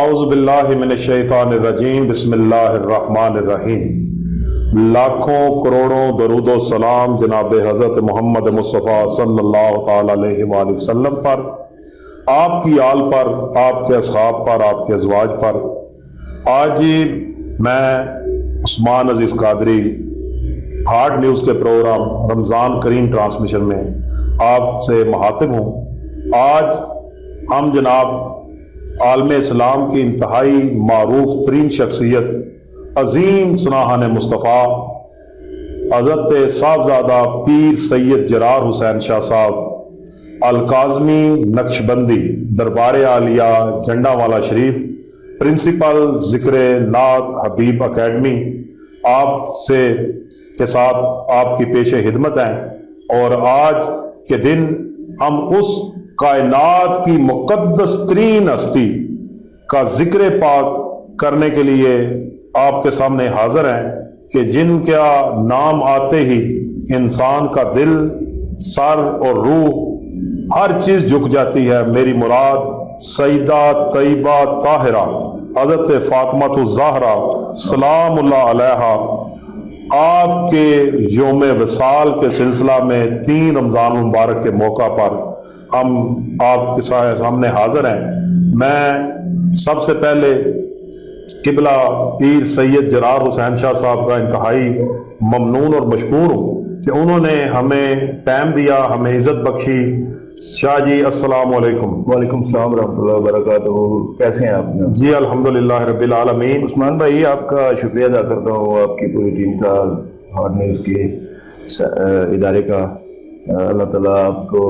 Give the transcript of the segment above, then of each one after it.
اعوذ باللہ من الشیطان الرجیم بسم اللہ الرحمن الرحیم۔ لاکھوں کروڑوں درود و سلام جناب حضرت محمد مصطفیٰ صلی اللہ تعالی علیہ وآلہ وسلم پر، آپ کی آل پر، آپ کے اصحاب پر، آپ کے ازواج پر۔ آج میں عثمان عزیز قادری ہارڈ نیوز کے پروگرام رمضان کریم ٹرانسمیشن میں آپ سے مخاطب ہوں۔ آج ہم جناب عالم اسلام کی انتہائی معروف ترین شخصیت عظیم سناہان مصطفیٰ حضرت صاحبزادہ پیر سید جرار حسین شاہ صاحب الکاظمی نقشبندی دربار عالیہ جنڈا والا شریف، پرنسپل ذکر نعت حبیب اکیڈمی، آپ سے کے ساتھ آپ کی پیش خدمت ہیں۔ اور آج کے دن ہم اس کائنات کی مقدس ترین ہستی کا ذکر پاک کرنے کے لیے آپ کے سامنے حاضر ہیں کہ جن کا نام آتے ہی انسان کا دل، سر اور روح ہر چیز جھک جاتی ہے۔ میری مراد سیدہ طیبہ طاہرہ حضرت فاطمہ الزہرا سلام اللہ علیہا، آپ کے یوم وصال کے سلسلہ میں 3 رمضان مبارک کے موقع پر ہم آپ کے سامنے حاضر ہیں۔ میں سب سے پہلے قبلہ پیر سید جرار حسین شاہ صاحب کا انتہائی ممنون اور مشکور ہوں کہ انہوں نے ہمیں ٹائم دیا، ہمیں عزت بخشی۔ شاہ جی السلام علیکم۔ وعلیکم السلام ورحمۃ اللہ وبرکاتہ، کیسے ہیں آپ؟ جی الحمدللہ رب العالمین۔ عثمان بھائی، آپ کا شکریہ ادا کرتا ہوں، آپ کی پوری ٹیم کا، ہارڈ نیوز کے ادارے کا۔ اللہ تعالیٰ آپ کو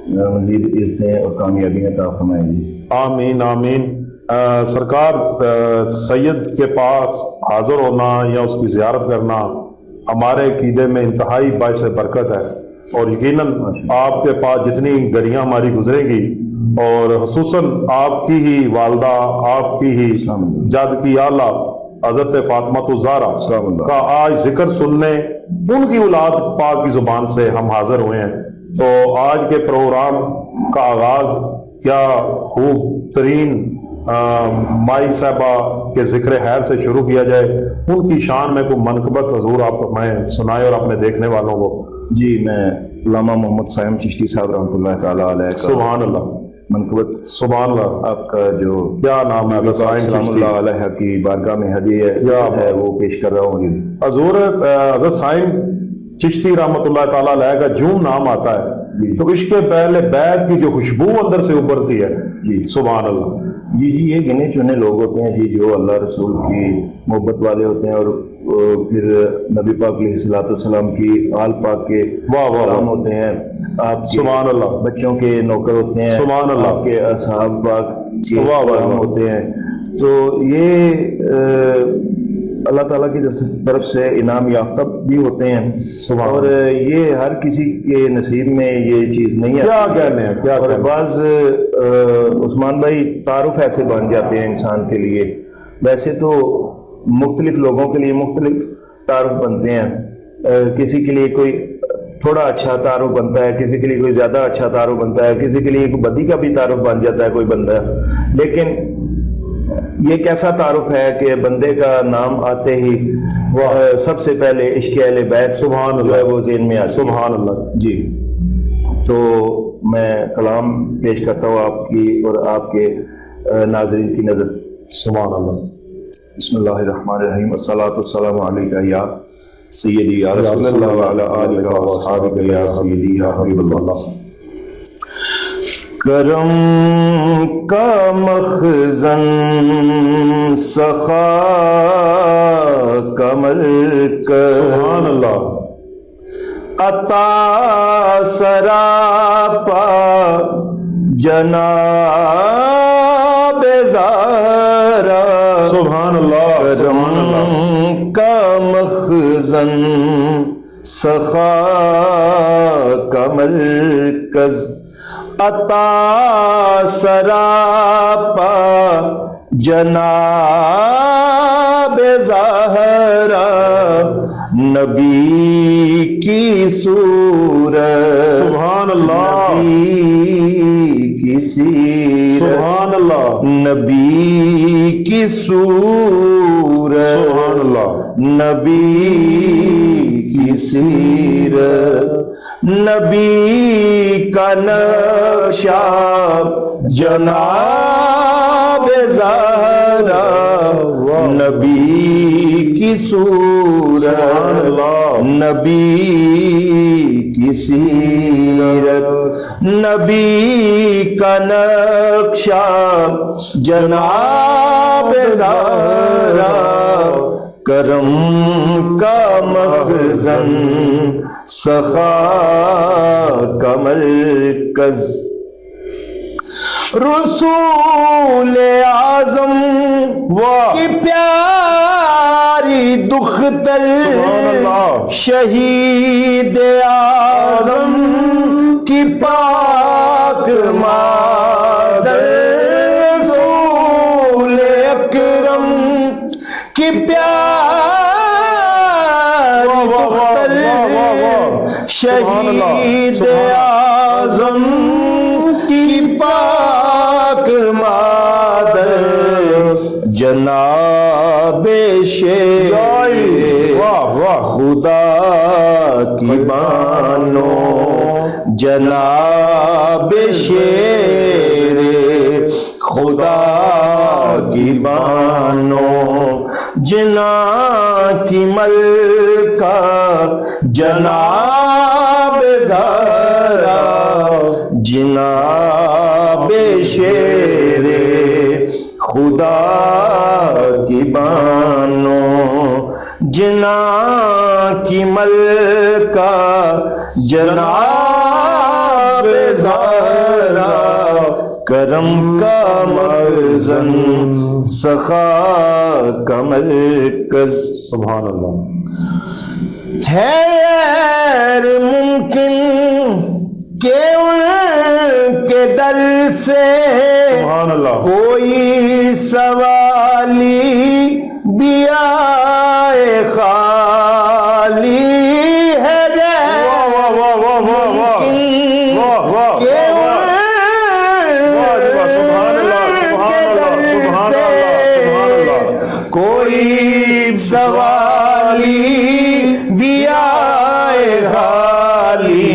مزید عزتیں اور کامیابیاں عطا فرمائیں جی۔ آمین آمین۔ سرکار سید کے پاس حاضر ہونا یا اس کی زیارت کرنا ہمارے عقیدے میں انتہائی باعث برکت ہے، اور یقیناً آپ کے پاس جتنی گھڑیاں ہماری گزرے گی، اور خصوصاً آپ کی ہی والدہ، آپ کی ہی جد کی آلہ حضرت فاطمہ الزہرا کا آج ذکر سننے ان کی اولاد پاک کی زبان سے ہم حاضر ہوئے ہیں، تو آج کے پروگرام کا آغاز کیا خوب ترین مائی صاحبہ کے ذکر خیر سے شروع کیا جائے۔ ان کی شان میں کوئی منقبت حضور آپ میں سنائے اور اپنے دیکھنے والوں کو۔ جی، میں علامہ محمد صائم چشتی صاحب رحمۃ اللہ تعالی علیہ کا سبحان اللہ، منقبت، سبحان اللہ، آپ کا جو کیا نام ہے سلام اللہ علیہ کی بارگاہ میں ہدیہ ہے وہ پیش کر رہا ہوں۔ حضور حضرت صائم چشتی رحمۃ اللہ تعالیٰ علیہ کا جوں نام آتا ہے تو عشق پہلے بیت کی جو خوشبو اندر سے ابھرتی ہے۔ جی سبحان اللہ۔ جی یہ گنے چنے لوگ ہوتے ہیں جی، جو اللہ رسول کی محبت والے ہوتے ہیں، اور پھر نبی پاک علیہ الصلوۃ والسلام کی آل پاک کے غلام ہوتے ہیں، آپ سبحان اللہ، بچوں کے نوکر ہوتے ہیں، سبحان اللہ، آپ کے اصحاب پاک کے غلام ہوتے ہیں۔ تو یہ اللہ تعالیٰ کی طرف سے انعام یافتہ بھی ہوتے ہیں، اور یہ ہر کسی کے نصیب میں یہ چیز نہیں ہے۔ کیا کہنے ہیں، کیا اور بعض عثمان بھائی تعارف ایسے بن جاتے ہیں انسان کے لیے، ویسے تو مختلف لوگوں کے لیے مختلف تعارف بنتے ہیں، کسی کے لیے کوئی تھوڑا اچھا تعارف بنتا ہے، کسی کے لیے کوئی زیادہ اچھا تعارف بنتا ہے، کسی کے لیے کوئی بدی کا بھی تعارف بن جاتا ہے کوئی بندہ۔ لیکن یہ کیسا تعارف ہے کہ بندے کا نام آتے ہی سب سے پہلے عشق اہل بیت سبحان جو ہے وہ ذہن میں آتی ہے۔ سبحان اللہ۔ جی، تو میں کلام پیش کرتا ہوں آپ کی اور آپ کے ناظرین کی نظر۔ سبحان اللہ۔ بسم اللہ الرحمن الرحیم، الصلاۃ والسلام علیکہ یا سیدی یا رسول اللہ وعلی آلہ واصحابہ یا سیدی یا حبیب اللہ۔ کرم کا مخزن، سخا کا مرکز، سبحان اللہ، عطا سراپا جناب زہرا، سبحان اللہ، کرم کا مخزن، سخا کا مرکز، عطا سراپا جناب زہرا، نبی کی صورت، سبحان اللہ، نبی کی سیرت، سبحان اللہ، نبی کی صورت سبحان اللہ نبی کی سیرت نبی کا نقشہ جناب زہرا نبی کی صورت نبی کی سیرت نبی کا نقشہ جناب زہرا کرم کا مخزن سخا کا مرکز رسول اعظم کی پیاری دختر شہید اعظم کی پاک مادر رسول اکرم کی پیاری دختر شہید اعظم کی پاک مادر جناب شیر خدا کی بانو جناب شیر خدا کی بانو جنا کی ملکہ جناب زہرا جناب شیر خدا کی بانو جنا کی ملکہ جناب زہرا کرم کا مخزن سخا کا مرکز سبحان اللہ ہے غیر ممکن کہ ان کے در سے سبحان اللہ کوئی سوالی بھی آئے خالی ہے غیر ممکن کہ کوئی سوالی بھی آئے خالی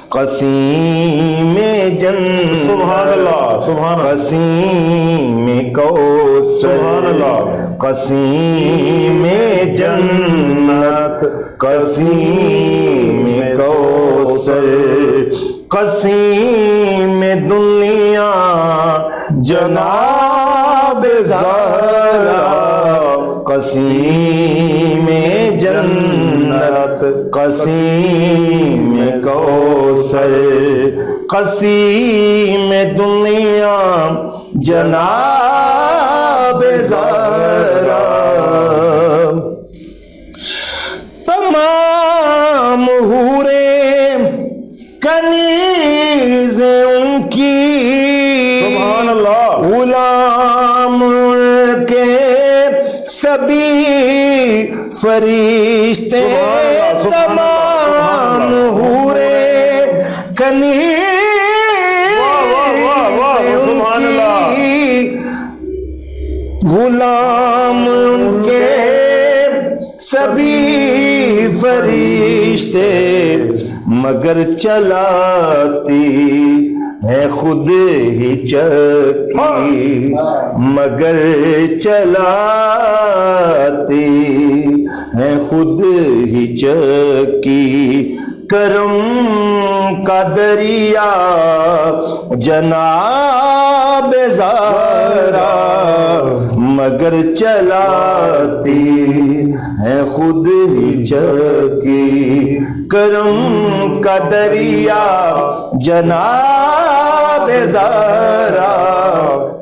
قسیم جنت سبحان اللہ سبحان اللہ قسیم کوثر سبحان اللہ قسیم جنت قسیم کوثر قسیم دنیا جناب زہرا قسیم جنت قسیم کوثر قسیم دنیا جناب زہرا تمام حوریں کنیز ان کی سبحان اللہ غلام ان کے سبھی فرشتے تمام حوریں کنیز ان کی غلام ان کے سبھی فرشتے مگر چلاتی ہے خود ہی چکی مگر چلاتی ہے خود ہی چکی کرم کا دریا جناب زہرا مگر چلاتی ہے خود ہی چکی کرم کا دریا جناب زہرا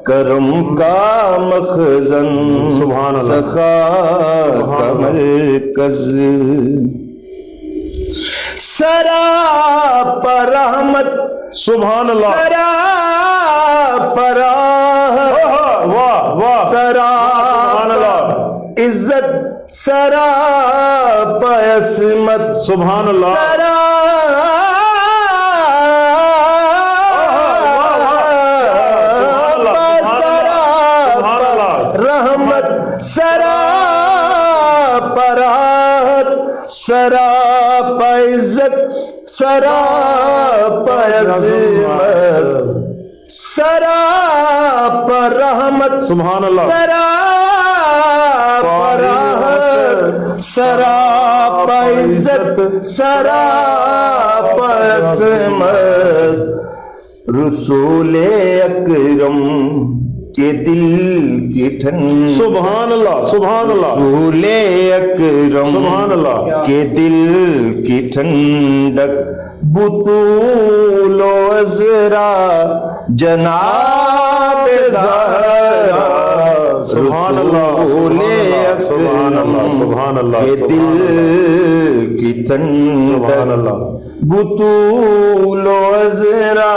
کرم کا مخزن سبحان اللہ سخا کا مرکز سراپا رحمت سبحان اللہ سراپا واہ واہ سبحان سراپا اللہ عزت سراپا عصمت سبحان اللہ سراپا عزت سراپا عظمت سراپا رحمت سبحان اللہ سراپا راحت سراپا عزت سراپا عظمت رسول اکرم کے دل کی ٹھنڈ سبحان اللہ سبحان اللہ رسول اکرم سبحان اللہ کے دل کی ٹھنڈک بطول و عذرا جناب زہرا سبحان اللہ رسول سبحان اللہ سبحان اللہ کے دل کی ٹھنڈک سبحان اللہ بطول و عذرا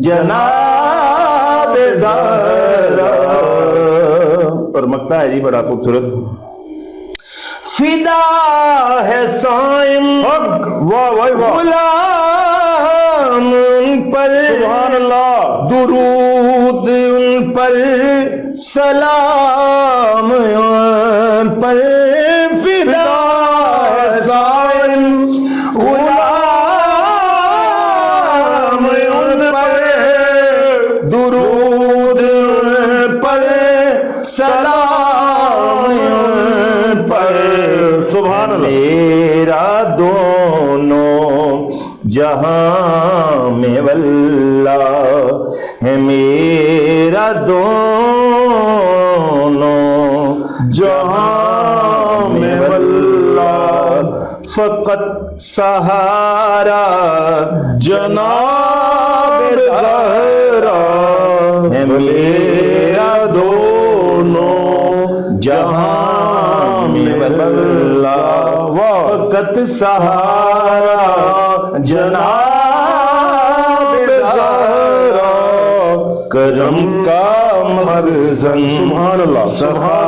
جناب زہرا. اور مقطع ہے جی بڑا خوبصورت. فدا ہے صائم واہ واہ واہ غلام ان پر سبحان اللہ درود ان پر سلام ان پر فدا ہے صائم غلام ان پر درود ان پر سلام ان پر. سبحان اللہ میرا دونوں جہاں میں واللہ ہے میرا دونوں جہاں میں واللہ فقط سہارا جناب زہرا ہے میرا دونوں جہاں میں واللہ وقت سہارا جناب زہرا کرم کا مخزن سبحان اللہ سخا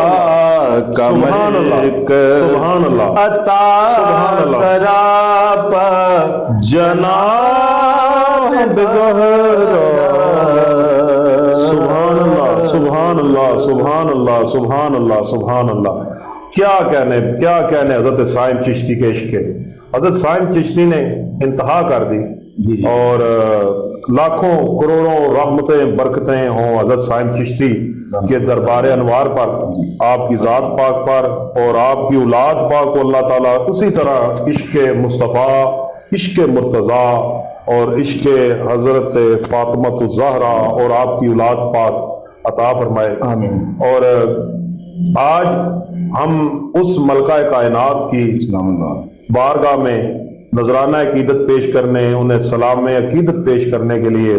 کا سبحان اللہ مرکز سبحان اللہ عطا سبحان اللہ سراپا جناب زہرا. سبحان اللہ سبحان اللہ سبحان اللہ سبحان اللہ سبحان اللہ. کیا کہنے حضرت صائم چشتی کے عشق کے. حضرت صائم چشتی نے انتہا کر دی اور لاکھوں کروڑوں رحمتیں برکتیں ہوں حضرت صائم چشتی کے دربار انوار پر, آپ کی ذات پاک پر اور آپ کی اولاد پاک کو اللہ تعالیٰ اسی طرح عشق مصطفیٰ, عشق مرتضیٰ اور عشق حضرت فاطمہ الزہرا اور آپ کی اولاد پاک عطا فرمائے. آمین. اور آج ہم اس ملکہ کائنات کی بارگاہ میں نذرانہ عقیدت پیش کرنے, انہیں سلام عقیدت پیش کرنے کے لیے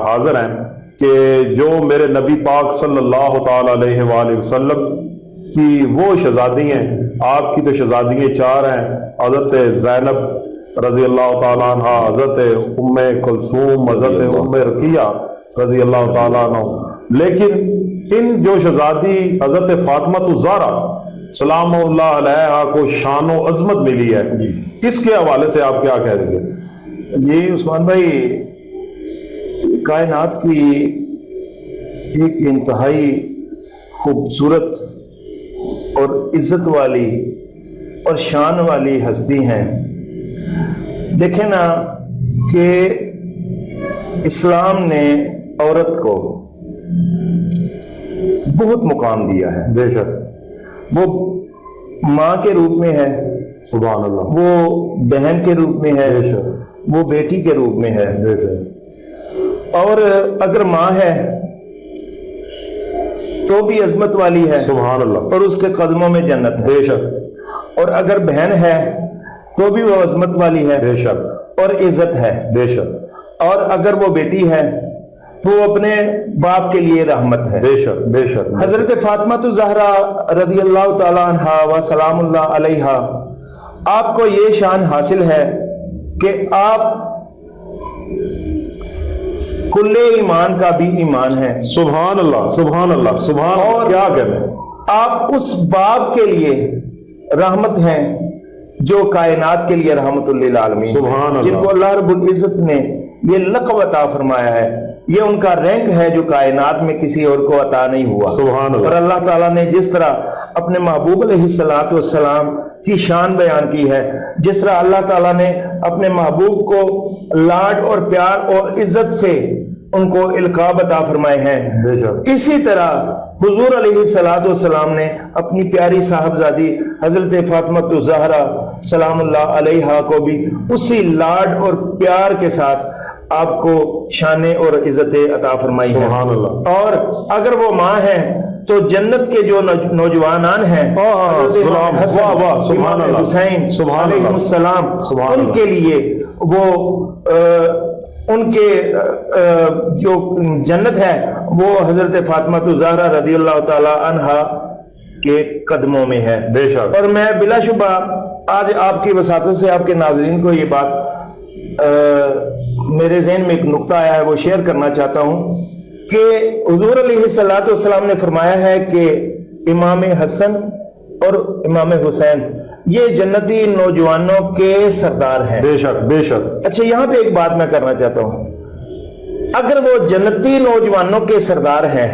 حاضر ہیں کہ جو میرے نبی پاک صلی اللہ تعالی علیہ وآلہ وسلم کی وہ شہزادی ہیں. آپ کی تو شہزادیاں چار ہیں, حضرت زینب رضی اللہ تعالیٰ عنہ, حضرت ام کلثوم, حضرت ام رقیہ رضی اللہ تعالیٰ عنہ. لیکن ان جو شہزادی حضرت فاطمہ الزہرا سلام اللہ علیہا کو شان و عظمت ملی ہے, اس کے حوالے سے آپ کیا کہہ دیں گے؟ جی عثمان بھائی, کائنات کی ایک انتہائی خوبصورت اور عزت والی اور شان والی ہستی ہیں. دیکھیں نا کہ اسلام نے عورت کو بہت مقام دیا ہے. بے شک وہ ماں کے روپ میں ہے, سبحان اللہ, وہ بہن کے روپ میں ہے, بے شک وہ بیٹی کے روپ میں ہے, بے شک اور اگر ماں ہے تو بھی عظمت والی ہے, سبحان اللہ, اور اس کے قدموں میں جنت ہے. بے شک اور اگر بہن ہے تو بھی وہ عظمت والی ہے بے شک اور عزت ہے. بے شک اور اگر وہ بیٹی ہے تو وہ اپنے باپ کے لیے رحمت ہے. بے شک بے شک. حضرت فاطمہ الزہرا رضی اللہ تعالی عنہا و سلام اللہ علیہا, آپ کو یہ شان حاصل ہے کہ آپ کل ایمان کا بھی ایمان ہے. سبحان اللہ سبحان اللہ سبحان اللہ. اور کیا کہنے, آپ اس باپ کے لیے رحمت ہیں جو کائنات کے لیے رحمت للعالمین, سبحان اللہ, جن کو اللہ رب العزت نے یہ لقب عطا فرمایا ہے یہ ان کا رینک ہے جو کائنات میں کسی اور کو عطا نہیں ہوا. سبحان اللہ. اور اللہ تعالیٰ نے جس طرح اپنے محبوب علیہ الصلوۃ والسلام کی شان بیان کی ہے, جس طرح اللہ تعالیٰ نے اپنے محبوب کو لاڈ اور پیار اور عزت سے ان کو القاب عطا فرمائے ہیں, بے شک. اسی طرح حضور علیہ الصلوۃ والسلام نے اپنی پیاری صاحبزادی حضرت فاطمہ الزہرا سلام اللہ علیہا کو بھی اسی لاڈ اور پیار کے ساتھ آپ کو شانیں اور عزتیں عطا فرمائی ہیں. سبحان اللہ. اور اگر وہ ماں ہے تو جنت کے جو نوجوانان ہیں سلام حسن, واہ واہ سبحان امام اللہ حسین سبحان علیہ اللہ السلام, سبحان ان اللہ. کے لیے وہ ان کے جو جنت ہے وہ حضرت فاطمہ الزہرا رضی اللہ تعالی عنہا کے قدموں میں ہے. بے شک. اور میں بلا شبہ آج آپ کی وساطت سے آپ کے ناظرین کو یہ بات میرے ذہن میں ایک نقطہ آیا ہے, وہ شیئر کرنا چاہتا ہوں کہ حضور علیہ الصلوۃ والسلام نے فرمایا ہے کہ امام حسن اور امام حسین یہ جنتی نوجوانوں کے سردار ہیں. بے شک بے شک. اچھا, یہاں پہ ایک بات میں کرنا چاہتا ہوں, اگر وہ جنتی نوجوانوں کے سردار ہیں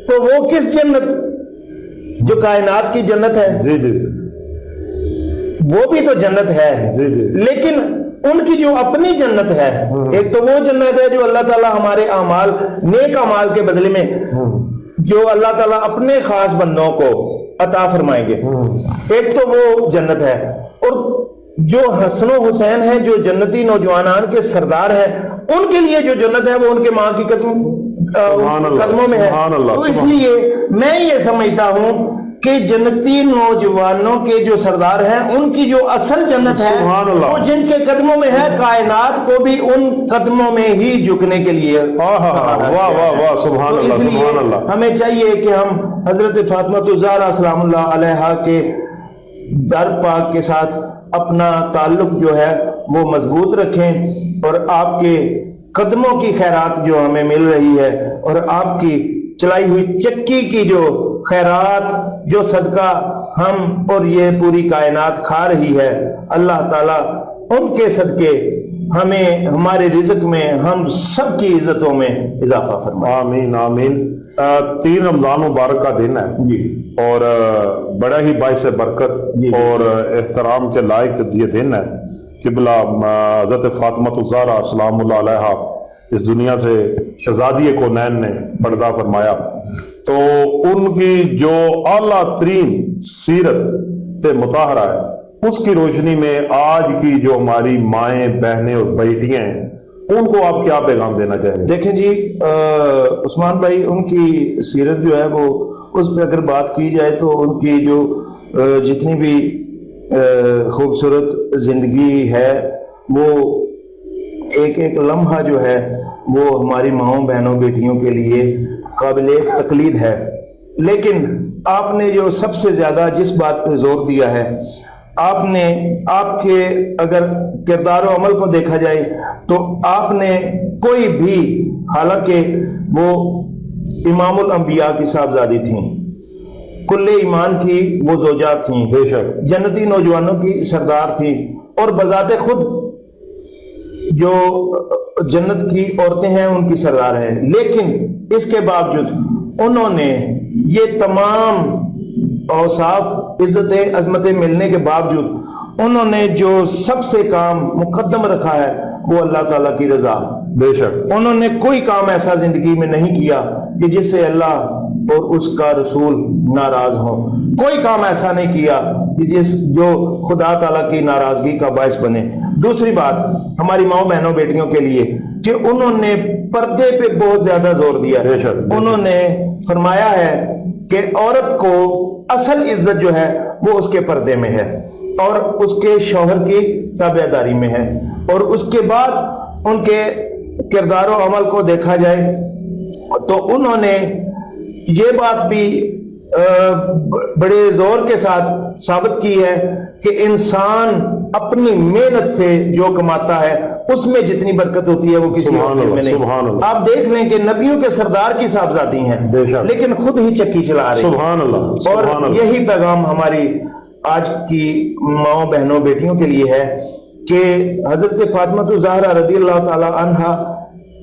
تو وہ کس جنت, جو کائنات کی جنت ہے, جی جی وہ بھی تو جنت ہے, جی جی, لیکن ان کی جو اپنی جنت ہے, ایک تو وہ جنت ہے جو اللہ تعالیٰ ہمارے اعمال, نیک اعمال کے بدلے میں جو اللہ تعالیٰ اپنے خاص بندوں کو عطا فرمائیں گے, ایک تو وہ جنت ہے. اور جو حسن و حسین ہیں جو جنتی نوجوانان کے سردار ہیں, ان کے لیے جو جنت ہے وہ ان کے ماں کی قدموں میں ہے. تو اس لیے میں یہ سمجھتا ہوں کہ جنتی نوجوانوں کے جو سردار ہیں ان کی جو اصل جنت ہے وہ جن کے قدموں میں ہے, کائنات کو بھی ان قدموں میں ہی جھکنے کے لیے. واہ واہ واہ سبحان اللہ. اس لیے ہمیں چاہیے کہ ہم حضرت فاطمہ الزہرا سلام اللہ علیہا کے در پاک کے ساتھ اپنا تعلق جو ہے وہ مضبوط رکھیں, اور آپ کے قدموں کی خیرات جو ہمیں مل رہی ہے اور آپ کی چلائی ہوئی چکی کی جو خیرات, جو صدقہ ہم اور یہ پوری کائنات کھا رہی ہے, اللہ تعالیٰ ان کے صدقے ہمیں ہمارے رزق میں, ہم سب کی عزتوں میں اضافہ فرمائے. آمین آمین. 3 رمضان مبارک کا دن ہے جی, اور بڑا ہی باعث برکت جی اور احترام کے لائق یہ دن ہے. قبلہ حضرت فاطمہ الزہرا سلام اللہ علیہا اس دنیا سے شہزادی کونین نے پردہ فرمایا, تو ان کی جو اعلیٰ ترین سیرت مطہرہ ہے اس کی روشنی میں آج کی جو ہماری مائیں, بہنیں اور بیٹیاں ہیں ان کو آپ کیا پیغام دینا چاہیں گے؟ دیکھیں جی عثمان بھائی, ان کی سیرت جو ہے وہ اس پہ اگر بات کی جائے تو ان کی جو جتنی بھی خوبصورت زندگی ہے وہ ایک ایک لمحہ جو ہے وہ ہماری ماؤں بہنوں بیٹیوں کے لیے قابل تقلید ہے. لیکن آپ نے جو سب سے زیادہ جس بات پہ زور دیا ہے, آپ نے آپ کے اگر کردار و عمل کو دیکھا جائے تو آپ نے کوئی بھی, حالانکہ وہ امام الانبیاء کی صاحبزادی تھیں, کل ایمان کی وہ زوجہ تھیں, بے شک جنتی نوجوانوں کی سردار تھیں, اور بذات خود جو جنت کی عورتیں ہیں ان کی سردار ہیں, لیکن اس کے باوجود انہوں نے یہ تمام اوصاف, عزتیں, عظمتیں ملنے کے باوجود انہوں نے جو سب سے کام مقدم رکھا ہے وہ اللہ تعالیٰ کی رضا. بے شک انہوں نے کوئی کام ایسا زندگی میں نہیں کیا کہ جس سے اللہ اور اس کا رسول ناراض ہوں, کوئی کام ایسا نہیں کیا کہ جو خدا تعالیٰ کی ناراضگی کا باعث بنے. دوسری بات ہماری ماؤں بہنوں بیٹیوں کے لیے کہ انہوں نے پردے پہ بہت زیادہ زور دیا. بے شک انہوں نے فرمایا ہے کہ عورت کو اصل عزت جو ہے وہ اس کے پردے میں ہے اور اس کے شوہر کی تابعداری میں ہے, اور اس کے بعد ان کے کردار و عمل کو دیکھا جائے تو انہوں نے یہ بات بھی بڑے زور کے ساتھ ثابت کی ہے کہ انسان اپنی محنت سے جو کماتا ہے اس میں جتنی برکت ہوتی ہے وہ کسی اور میں نہیں. آپ دیکھ لیں کہ نبیوں کے سردار کی صاحبزادی ہیں لیکن خود ہی چکی چلا رہی. سبحان اللہ. اور یہی پیغام ہماری آج کی ماؤں بہنوں بیٹیوں کے لیے ہے کہ حضرت فاطمہ الزہرا رضی اللہ تعالی عنہا